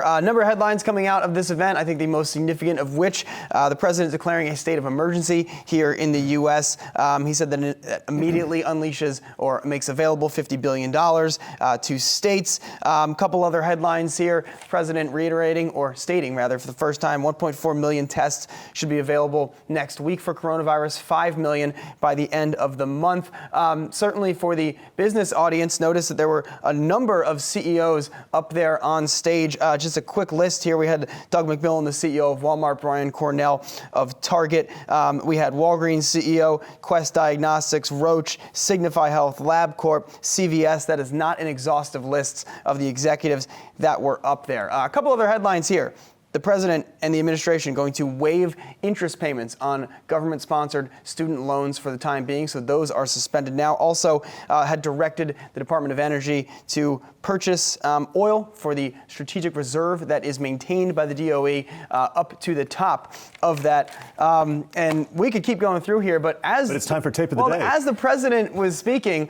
A number of headlines coming out of this event, I think the most significant of which the president is declaring a state of emergency here in the U.S. He said that it immediately unleashes or makes available $50 billion to states. A couple other headlines here. President reiterating or stating rather for the first time 1.4 million tests should be available next week for coronavirus, 5 million by the end of the month. Certainly for the business audience, notice that there were a number of CEOs up there on stage. Just a quick list here. We had Doug McMillon, the CEO of Walmart, Brian Cornell of Target. We had Walgreens CEO, Quest Diagnostics, Roche, Signify Health, LabCorp, CVS. That is not an exhaustive list of the executives that were up there. A couple other headlines here. The president and the administration going to waive interest payments on government-sponsored student loans for the time being, so those are suspended now. Also had directed the Department of Energy to purchase oil for the strategic reserve that is maintained by the DOE up to the top of that. And we could keep going through here, but it's time for tape of the day. As the president was speaking,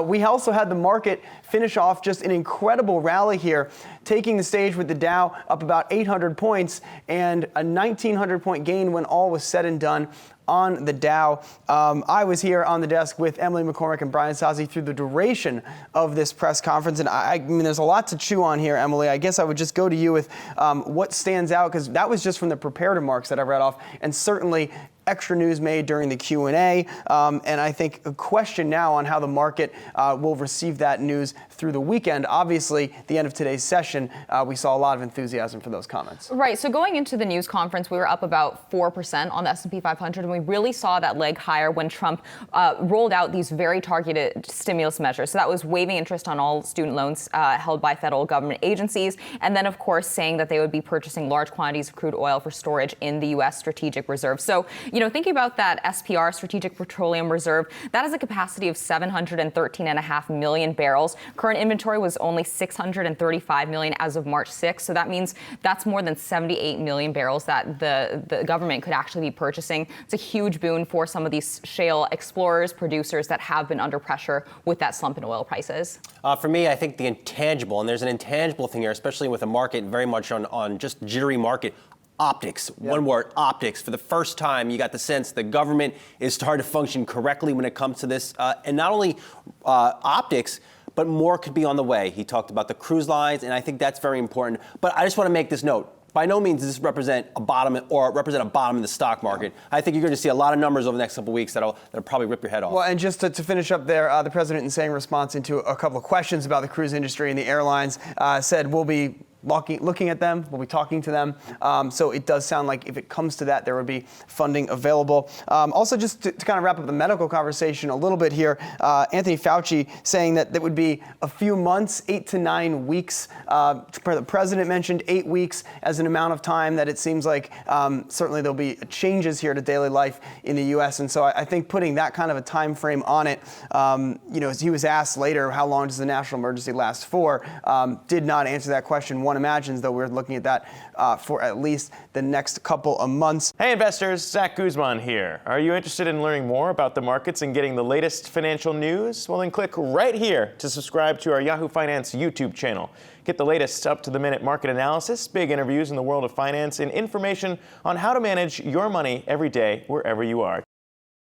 we also had the market finish off just an incredible rally here, taking the stage with the Dow up about 800 points and a 1,900 point gain when all was said and done on the Dow. I was here on the desk with Emily McCormick and Brian Sozzi through the duration of this press conference. And I mean, there's a lot to chew on here, Emily. I guess I would just go to you with what stands out, because that was just from the prepared remarks that I read off, and certainly extra news made during the Q&A, and I think a question now on how the market will receive that news through the weekend. Obviously, the end of today's session, we saw a lot of enthusiasm for those comments. Right. So going into the news conference, we were up about 4% on the S&P 500, and we really saw that leg higher when Trump rolled out these very targeted stimulus measures. So that was waiving interest on all student loans held by federal government agencies, and then, of course, saying that they would be purchasing large quantities of crude oil for storage in the U.S. Strategic Reserve. So, thinking about that SPR, Strategic Petroleum Reserve, that has a capacity of 713.5 million barrels. Current inventory was only 635 million as of March 6th. So that means that's more than 78 million barrels that the government could actually be purchasing. It's a huge boon for some of these shale explorers, producers that have been under pressure with that slump in oil prices. For me, I think the intangible, and there's an intangible thing here, especially with a market very much on just jittery market. Optics, one word, optics. For the first time, you got the sense the government is starting to function correctly when it comes to this. And not only optics, but more could be on the way. He talked about the cruise lines, and I think that's very important. But I just want to make this note. By no means does this represent a bottom in the stock market. I think you're going to see a lot of numbers over the next couple of weeks that'll probably rip your head off. Well, and just to finish up there, the president, in saying response into a couple of questions about the cruise industry and the airlines, said we'll be looking at them, we'll be talking to them. So it does sound like if it comes to that, there would be funding available. Also, just to kind of wrap up the medical conversation a little bit here, Anthony Fauci saying that would be a few months, 8 to 9 weeks. The president mentioned 8 weeks as an amount of time that it seems like certainly there'll be changes here to daily life in the U.S. And so I think putting that kind of a time frame on it, as he was asked later, how long does the national emergency last for, did not answer that question. One imagines, though, we're looking at that for at least the next couple of months. Hey investors, Zach Guzman here. Are you interested in learning more about the markets and getting the latest financial news? Well, then click right here to subscribe to our Yahoo Finance YouTube channel. Get the latest up-to-the-minute market analysis, big interviews in the world of finance, and information on how to manage your money every day wherever you are.